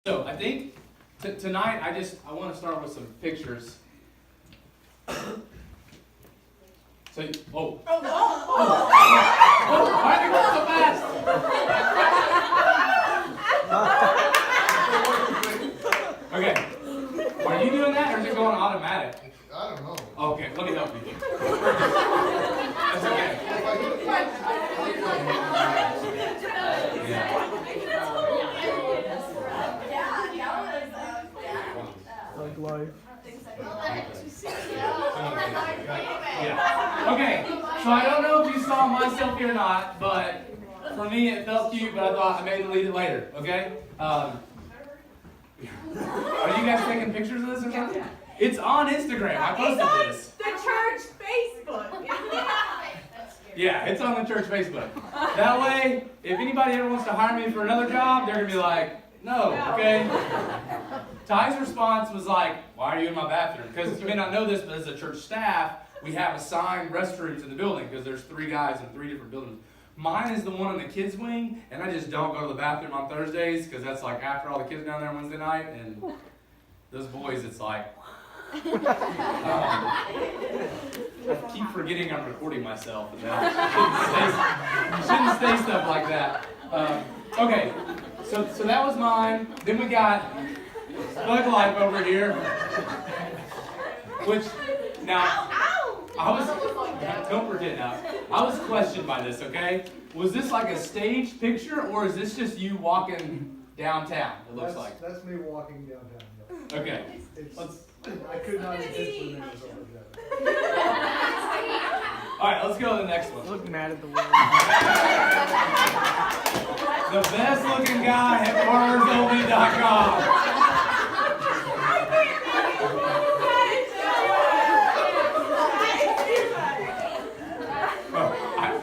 So I think tonight I want to start with some pictures. So why are you going so fast? Okay, are you doing that or is it going automatic? I don't know. Okay, let me help you. That's okay. Like life. Yeah. Okay, so I don't know if you saw my selfie or not, but for me it felt cute, but I thought I may delete it later, okay? Are you guys taking pictures of this or something? It's on Instagram. I posted this. The church Facebook, isn't it? Yeah, it's on the church Facebook. That way, if anybody ever wants to hire me for another job, they're going to be like, no, okay? Ty's response was like, why are you in my bathroom? Because you may not know this, but as a church staff, we have assigned restrooms in the building because there's 3 guys in 3 different buildings. Mine is the one in the kids' wing, and I just don't go to the bathroom on Thursdays because that's like after all the kids are down there on Wednesday night, and those boys, it's like, I keep forgetting I'm recording myself, and that shouldn't say stuff like that. Okay, so that was mine. Then we got Bug Life over here, which now don't forget now. I was questioned by this. Okay, was this like a staged picture, or is this just you walking downtown? It looks like. That's me walking downtown. Yeah. Okay. I could not intentionally make myself look that way. All right, let's go to the next one. Look mad at the world. The best looking guy at barnersonly.com.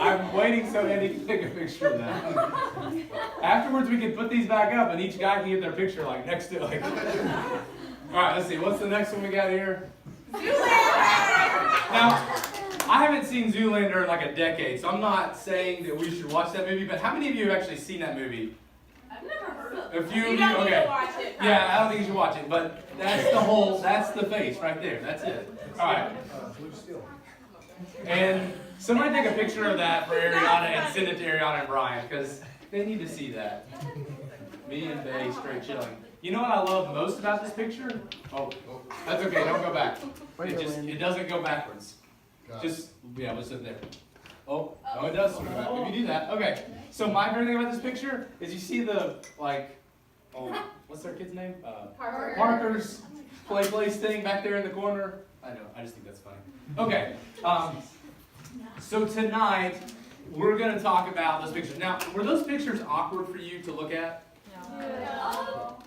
I'm waiting so Andy can take a picture of that. Afterwards, we can put these back up, and each guy can get their picture like next to it. All right, let's see. What's the next one we got here? Now, I haven't seen Zoolander in like a decade, so I'm not saying that we should watch that movie. But how many of you have actually seen that movie? I've never heard of it. A few of you. don't need Okay. to watch it. Yeah, I don't think you should watch it, but that's the face right there. That's it. All right. Blue Steel. And somebody take a picture of that for Ariana and send it to Ariana and Brian, because they need to see that. Me and Bay straight chilling. You know what I love most about this picture? Oh, that's okay. Don't go back. It doesn't go backwards. Just we'll sit there. Oh, no, it does. If you do that, okay. So my favorite thing about this picture is you see the what's their kid's name? Parker's play place thing back there in the corner. I know. I just think that's funny. Okay. So tonight we're going to talk about those pictures. Now, were those pictures awkward for you to look at?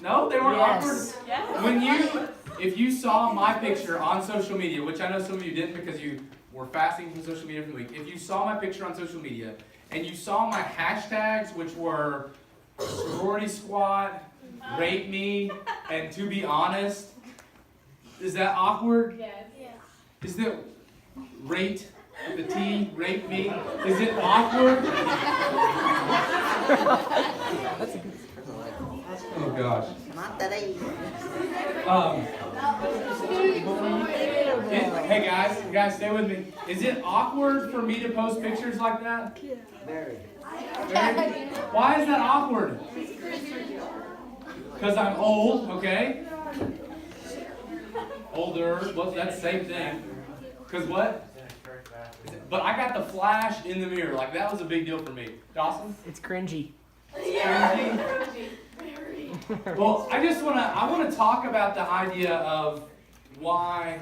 No, they weren't awkward. Yes. If you saw my picture on social media, which I know some of you didn't because you were fasting from social media for the week. If you saw my picture on social media and you saw my hashtags, which were sorority squad, rape me, and to be honest, is that awkward? Yes. Is that rate the T, rape me? Is it awkward? That's a good. Oh gosh. Not that easy. Hey guys, stay with me. Is it awkward for me to post pictures like that? Very. Why is that awkward? Because I'm old, okay? Older, well, that's the same thing. Because what? But I got the flash in the mirror. Like, that was a big deal for me. Dawson? It's cringy. Cringy? Well, I want to talk about the idea of why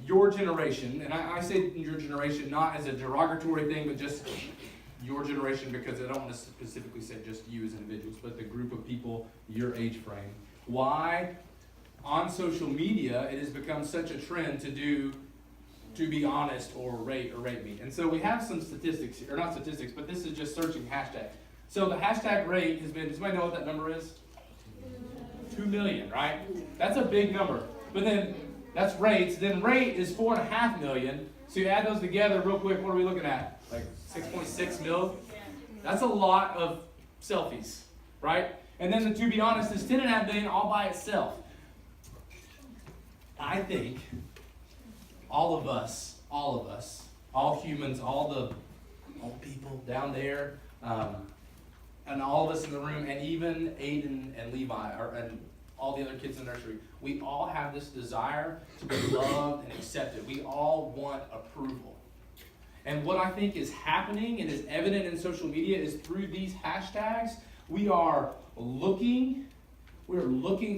your generation, and I say your generation not as a derogatory thing, but just your generation, because I don't want to specifically say just you as individuals, but the group of people, your age frame. Why on social media it has become such a trend to be honest or rate me. And so we have some statistics, or not statistics, but this is just searching hashtags. So the hashtag rate has been, does anybody know what that number is? 2 million, right? That's a big number. But then that's rates. Then rate is 4.5 million. So you add those together real quick, what are we looking at? Like 6.6 mil? That's a lot of selfies, right? And then, to be honest, this 10.5 billion all by itself. I think all of us, all humans, all the people down there, and all of us in the room, and even Aiden and Levi, and all the other kids in the nursery, we all have this desire to be loved and accepted. We all want approval. And what I think is happening and is evident in social media is through these hashtags, we're looking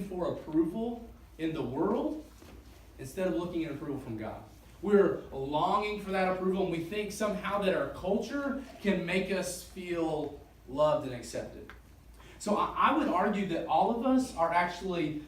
for approval in the world instead of looking at approval from God. We're longing for that approval, and we think somehow that our culture can make us feel loved and accepted. So I would argue that all of us are actually,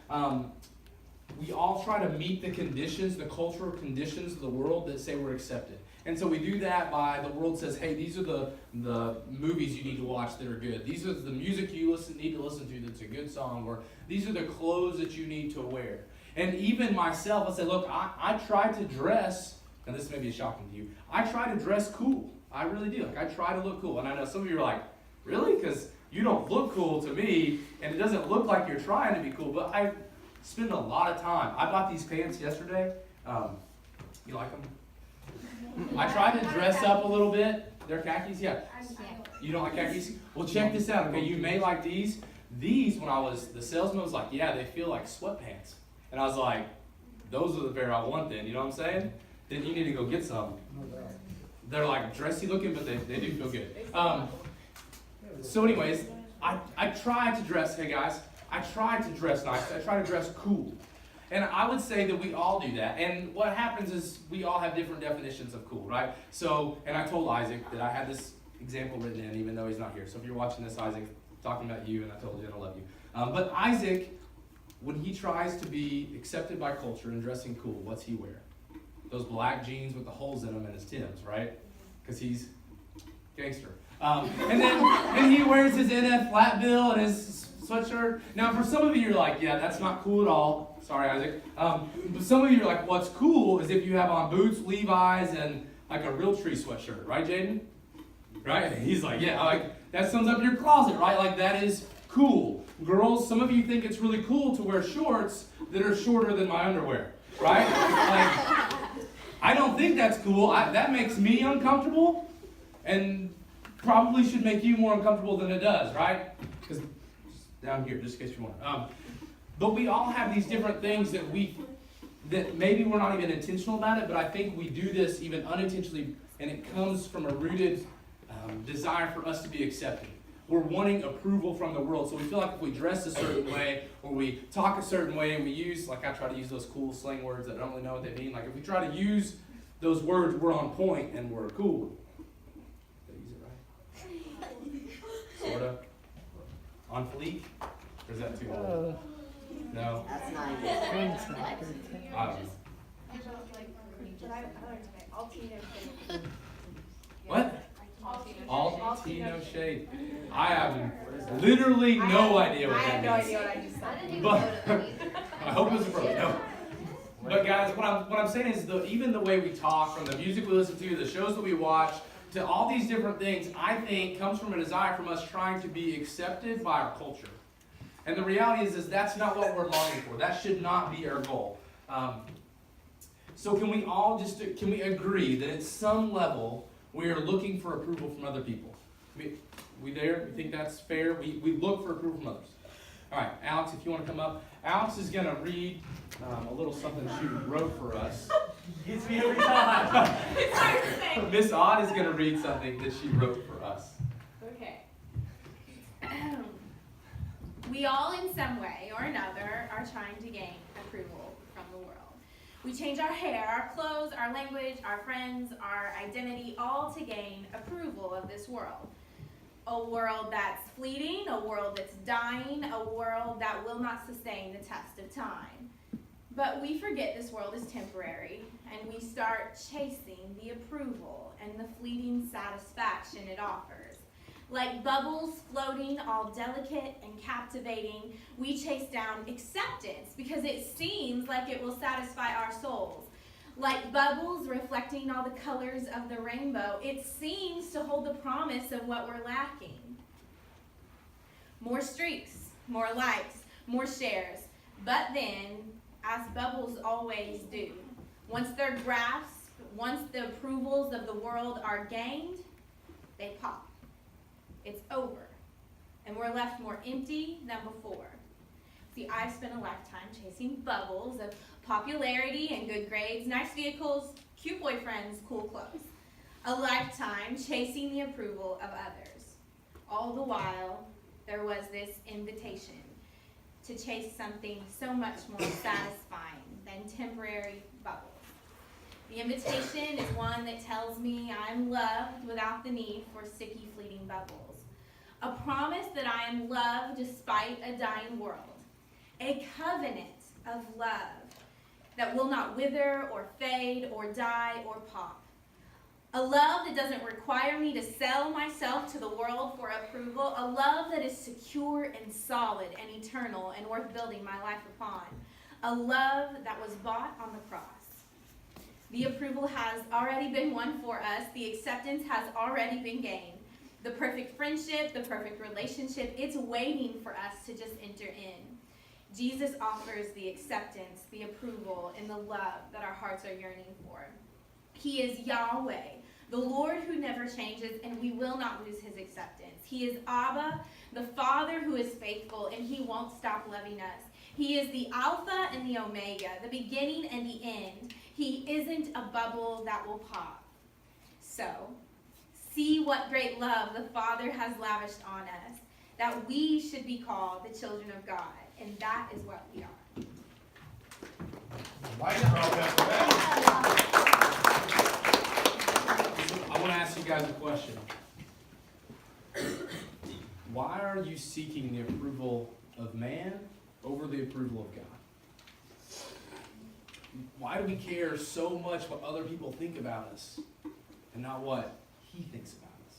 we all try to meet the conditions, the cultural conditions of the world that say we're accepted. And so we do that by, the world says, hey, these are the movies you need to watch that are good. These are the music you need to listen to that's a good song. Or these are the clothes that you need to wear. And even myself, I say, look, I try to dress, and this may be shocking to you, I try to dress cool. I really do. Like, I try to look cool. And I know some of you are like, really? Because you don't look cool to me, and it doesn't look like you're trying to be cool. But I spend a lot of time. I bought these pants yesterday. You like them? I tried to dress up a little bit. They're khakis? Yeah. You don't like khakis? Well, check this out. Okay, you may like these. These, the salesman was like, yeah, they feel like sweatpants. And I was like, those are the pair I want then. You know what I'm saying? Then you need to go get some. They're like dressy looking, but they do feel good. So anyways, I try to dress, hey guys, I try to dress nice. I try to dress cool. And I would say that we all do that. And what happens is we all have different definitions of cool, right? So, and I told Isaac that I had this example written in, even though he's not here. So if you're watching this, Isaac, I'm talking about you, and I told you I love you. But Isaac, when he tries to be accepted by culture and dressing cool, what's he wear? Those black jeans with the holes in them and his Timbs, right? Because he's gangster. And then he wears his NF flat bill and his sweatshirt. Now, for some of you, you're like, yeah, that's not cool at all. Sorry, Isaac. But some of you are like, what's cool is if you have on boots, Levi's, and like a Realtree sweatshirt, right, Jaden? Right? And he's like, yeah, like that sums up your closet, right? Like that is cool. Girls, some of you think it's really cool to wear shorts that are shorter than my underwear, right? Like, I don't think that's cool. That makes me uncomfortable, and probably should make you more uncomfortable than it does, right? Because down here, just in case you want. But we all have these different things that maybe we're not even intentional about it, but I think we do this even unintentionally, and it comes from a rooted desire for us to be accepted. We're wanting approval from the world, so we feel like if we dress a certain way, or we talk a certain way, and we use, like I try to use those cool slang words that I don't really know what they mean. Like if we try to use those words, we're on point and we're cool. Did I use it right? Sorta. On fleek? Or is that too old? No? That's not Thanks, man. I don't know. What? Altino shade. I have literally no idea what that means. I have no idea what I just said. But I hope it was appropriate. No. But guys, what I'm saying is even the way we talk, from the music we listen to, the shows that we watch, to all these different things, I think comes from a desire from us trying to be accepted by our culture. And the reality is that's not what we're longing for. That should not be our goal. So can we agree that at some level we are looking for approval from other people? We there? We think that's fair? We look for approval from others. All right, Alex, if you want to come up. Alex is going to read a little something she wrote for us. Gets me every time. It's hard to say. Miss Odd is going to read something that she wrote for us. Okay. We all, in some way or another, are trying to gain approval from the world. We change our hair, our clothes, our language, our friends, our identity, all to gain approval of this world. A world that's fleeting, a world that's dying, a world that will not sustain the test of time. But we forget this world is temporary, and we start chasing the approval and the fleeting satisfaction it offers. Like bubbles floating, all delicate and captivating, we chase down acceptance because it seems like it will satisfy our souls. Like bubbles reflecting all the colors of the rainbow, it seems to hold the promise of what we're lacking. More streaks, more likes, more shares. But then, as bubbles always do, once they're grasped, once the approvals of the world are gained, they pop. It's over. And we're left more empty than before. See, I've spent a lifetime chasing bubbles of popularity and good grades, nice vehicles, cute boyfriends, cool clothes. A lifetime chasing the approval of others. All the while, there was this invitation to chase something so much more satisfying than temporary bubbles. The invitation is one that tells me I'm loved without the need for sticky, fleeting bubbles. A promise that I am loved despite a dying world. A covenant of love that will not wither or fade or die or pop. A love that doesn't require me to sell myself to the world for approval. A love that is secure and solid and eternal and worth building my life upon. A love that was bought on the cross. The approval has already been won for us. The acceptance has already been gained. The perfect friendship, the perfect relationship, it's waiting for us to just enter in. Jesus offers the acceptance, the approval, and the love that our hearts are yearning for. He is Yahweh, the Lord who never changes, and we will not lose his acceptance. He is Abba, the Father who is faithful, and he won't stop loving us. He is the Alpha and the Omega, the beginning and the end. He isn't a bubble that will pop. So, see what great love the Father has lavished on us, that we should be called the children of God, and that is what we are. I want to ask you guys a question. Why are you seeking the approval of man over the approval of God? Why do we care so much what other people think about us and not what he thinks about us?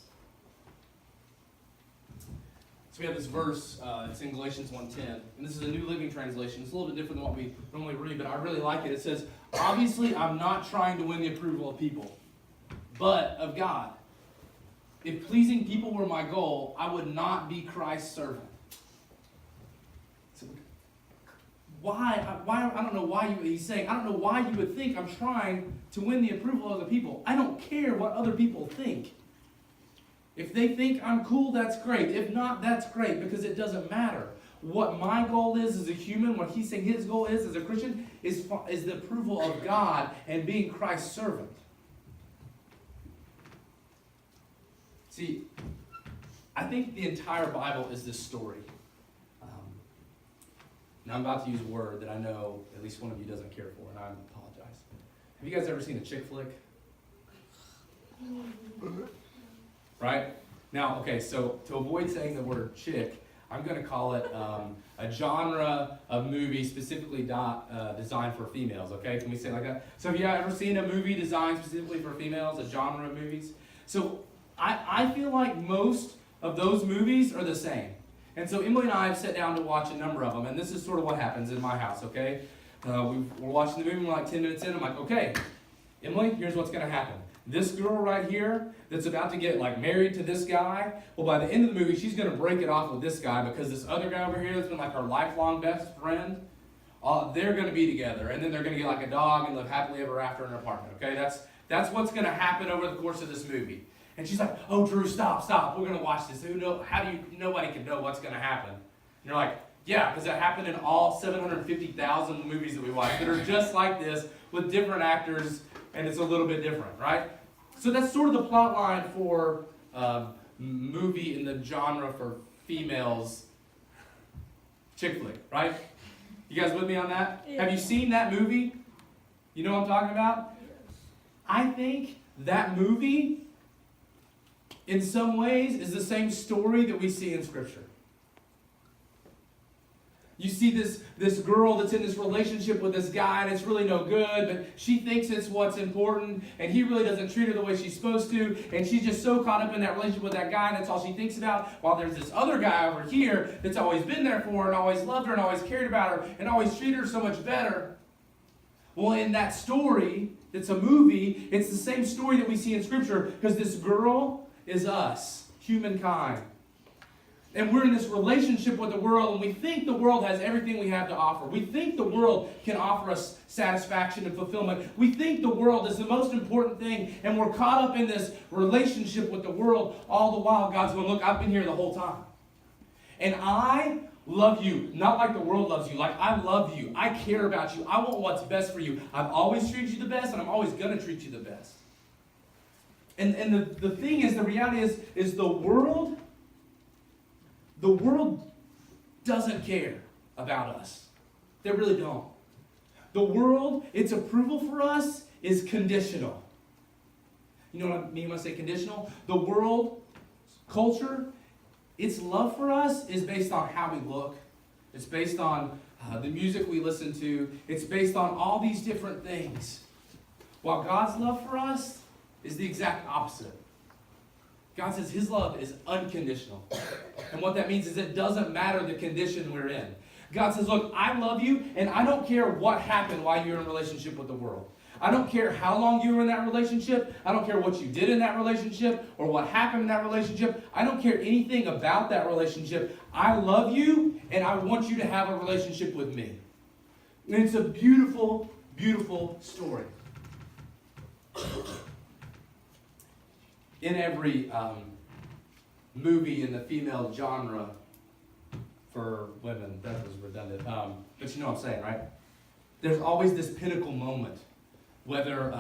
So we have this verse, it's in Galatians 1:10, and this is a New Living Translation. It's a little bit different than what we normally read, but I really like it. It says, obviously I'm not trying to win the approval of people, but of God. If pleasing people were my goal, I would not be Christ's servant. So why, I don't know why he's saying, I don't know why you would think I'm trying to win the approval of the people. I don't care what other people think. If they think I'm cool, that's great. If not, that's great, because it doesn't matter. What my goal is as a human, what he's saying his goal is as a Christian, is the approval of God and being Christ's servant. See, I think the entire Bible is this story. Now I'm about to use a word that I know at least one of you doesn't care for, and I apologize. Have you guys ever seen a chick flick? Right? Now, okay, so to avoid saying the word chick, I'm going to call it a genre of movie specifically designed for females, okay? Can we say it like that? So have you ever seen a movie designed specifically for females, a genre of movies? So I feel like most of those movies are the same. And so Emily and I have sat down to watch a number of them, and this is sort of what happens in my house, okay? We're watching the movie, we're like 10 minutes in, I'm like, okay, Emily, here's what's going to happen. This girl right here that's about to get like married to this guy, well, by the end of the movie, she's going to break it off with this guy because this other guy over here that's been like her lifelong best friend, they're going to be together, and then they're going to get like a dog and live happily ever after in an apartment, okay? That's what's going to happen over the course of this movie. And she's like, oh, Drew, stop. We're going to watch this. Nobody can know what's going to happen. And you're like, yeah, because it happened in all 750,000 movies that we watch that are just like this with different actors, and it's a little bit different, right? So that's sort of the plot line for movie in the genre for females, chick flick, right? You guys with me on that? Yeah. Have you seen that movie? You know what I'm talking about? Yes. I think that movie, in some ways, is the same story that we see in Scripture. You see this girl that's in this relationship with this guy, and it's really no good, but she thinks it's what's important, and he really doesn't treat her the way she's supposed to, and she's just so caught up in that relationship with that guy, and that's all she thinks about, while there's this other guy over here that's always been there for her, and always loved her, and always cared about her, and always treated her so much better. Well, in that story, it's a movie, it's the same story that we see in Scripture, because this girl is us, humankind. And we're in this relationship with the world, and we think the world has everything we have to offer. We think the world can offer us satisfaction and fulfillment. We think the world is the most important thing, and we're caught up in this relationship with the world all the while. God's going, look, I've been here the whole time. And I love you, not like the world loves you, like I love you. I care about you. I want what's best for you. I've always treated you the best, and I'm always going to treat you the best. And the thing is, the reality is the world doesn't care about us. They really don't. The world, its approval for us is conditional. You know what I mean when I say conditional? The world, culture, its love for us is based on how we look. It's based on the music we listen to. It's based on all these different things. While God's love for us is the exact opposite. God says his love is unconditional. And what that means is it doesn't matter the condition we're in. God says, look, I love you, and I don't care what happened while you're in a relationship with the world. I don't care how long you were in that relationship. I don't care what you did in that relationship or what happened in that relationship. I don't care anything about that relationship. I love you, and I want you to have a relationship with me. And it's a beautiful, beautiful story. In every movie in the female genre for women, that was redundant, but you know what I'm saying, right? There's always this pinnacle moment, whether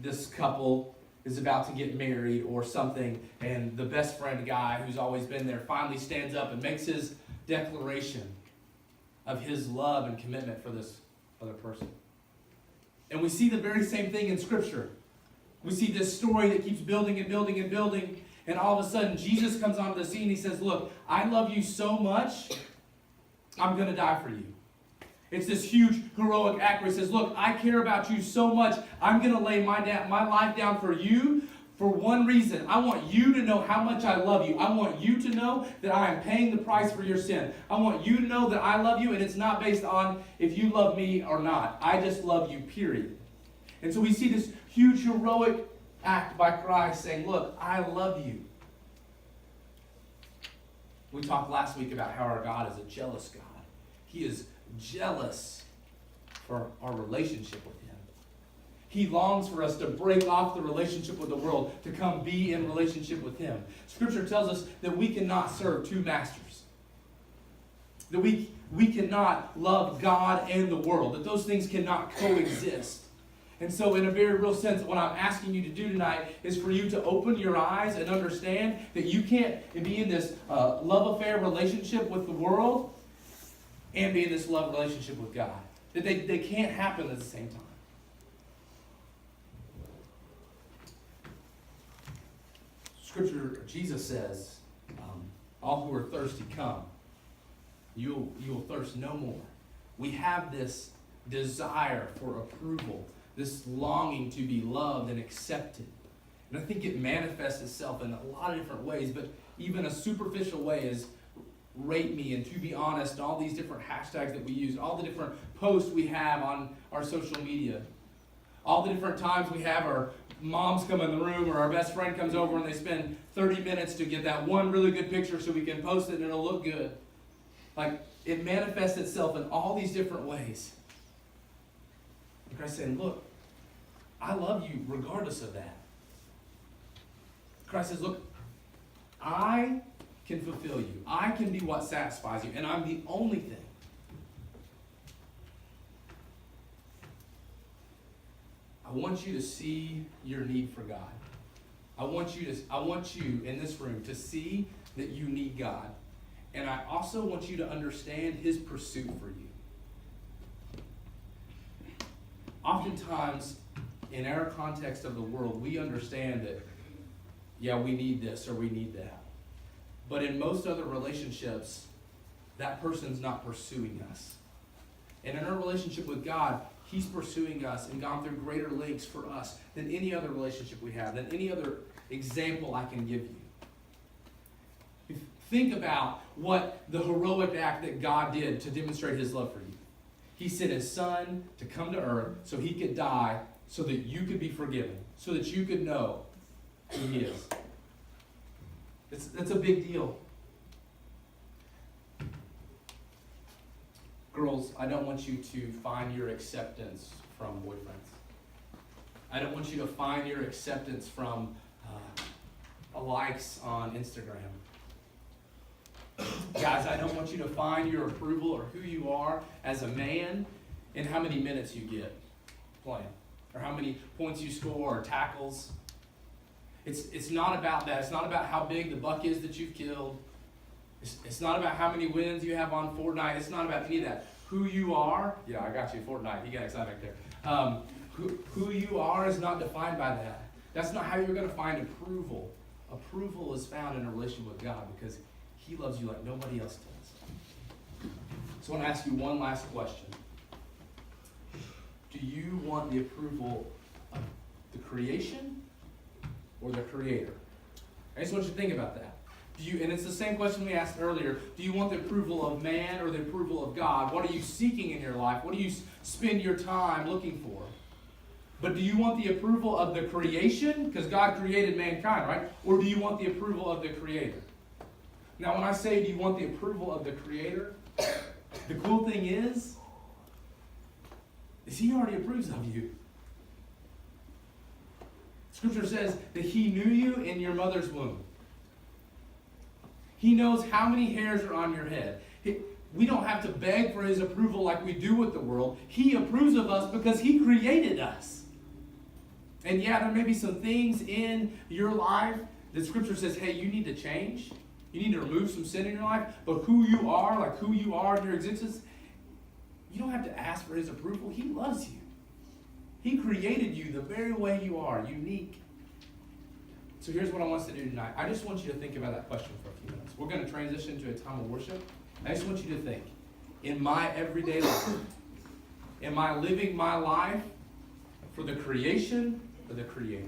this couple is about to get married or something, and the best friend guy who's always been there finally stands up and makes his declaration of his love and commitment for this other person. And we see the very same thing in Scripture. We see this story that keeps building and building and building, and all of a sudden Jesus comes onto the scene. He says, look, I love you so much, I'm going to die for you. It's this huge heroic act where he says, look, I care about you so much, I'm going to lay my life down for you for one reason. I want you to know how much I love you. I want you to know that I am paying the price for your sin. I want you to know that I love you, and it's not based on if you love me or not. I just love you, period. And so we see this huge heroic act by Christ saying, look, I love you. We talked last week about how our God is a jealous God. He is jealous for our relationship with him. He longs for us to break off the relationship with the world, to come be in relationship with him. Scripture tells us that we cannot serve two masters. That we cannot love God and the world. That those things cannot coexist. And so in a very real sense, what I'm asking you to do tonight is for you to open your eyes and understand that you can't be in this love affair relationship with the world and be in this love relationship with God. That they can't happen at the same time. Scripture, Jesus says, all who are thirsty, come. You will thirst no more. We have this desire for approval, this longing to be loved and accepted. And I think it manifests itself in a lot of different ways, but even a superficial way is rate me and to be honest, all these different hashtags that we use, all the different posts we have on our social media, all the different times we have our moms come in the room or our best friend comes over and they spend 30 minutes to get that one really good picture so we can post it and it'll look good. Like, it manifests itself in all these different ways. And Christ saying, look, I love you regardless of that. Christ says, look, I can fulfill you. I can be what satisfies you, and I'm the only thing. I want you to see your need for God. I want you in this room to see that you need God. And I also want you to understand his pursuit for you. Oftentimes, in our context of the world, we understand that, yeah, we need this or we need that. But in most other relationships, that person's not pursuing us. And in our relationship with God, he's pursuing us and gone through greater lengths for us than any other relationship we have, than any other example I can give you. Think about what the heroic act that God did to demonstrate his love for you. He sent his son to come to earth so he could die so that you could be forgiven, so that you could know who he is. It's a big deal. Girls, I don't want you to find your acceptance from boyfriends. I don't want you to find your acceptance from likes on Instagram. Guys, I don't want you to find your approval or who you are as a man in how many minutes you get playing, or how many points you score, or tackles. It's not about that. It's not about how big the buck is that you've killed. It's not about how many wins you have on Fortnite. It's not about any of that. Who you are, yeah, I got you, Fortnite. You got excited back there. Who you are is not defined by that. That's not how you're going to find approval. Approval is found in a relationship with God because He loves you like nobody else does. So I want to ask you one last question. Do you want the approval of the creation or the Creator? I just want you to think about that. And it's the same question we asked earlier. Do you want the approval of man or the approval of God? What are you seeking in your life? What do you spend your time looking for? But do you want the approval of the creation? Because God created mankind, right? Or do you want the approval of the Creator? Now, when I say, do you want the approval of the Creator? The cool thing is He already approves of you. Scripture says that He knew you in your mother's womb. He knows how many hairs are on your head. We don't have to beg for His approval like we do with the world. He approves of us because He created us. And yeah, there may be some things in your life that Scripture says, hey, you need to change. You need to remove some sin in your life. But who you are, like who you are in your existence, you don't have to ask for His approval. He loves you. He created you the very way you are, unique. So here's what I want us to do tonight. I just want you to think about that question for a few minutes. We're going to transition to a time of worship. I just want you to think, in my everyday life, am I living my life for the creation or the Creator?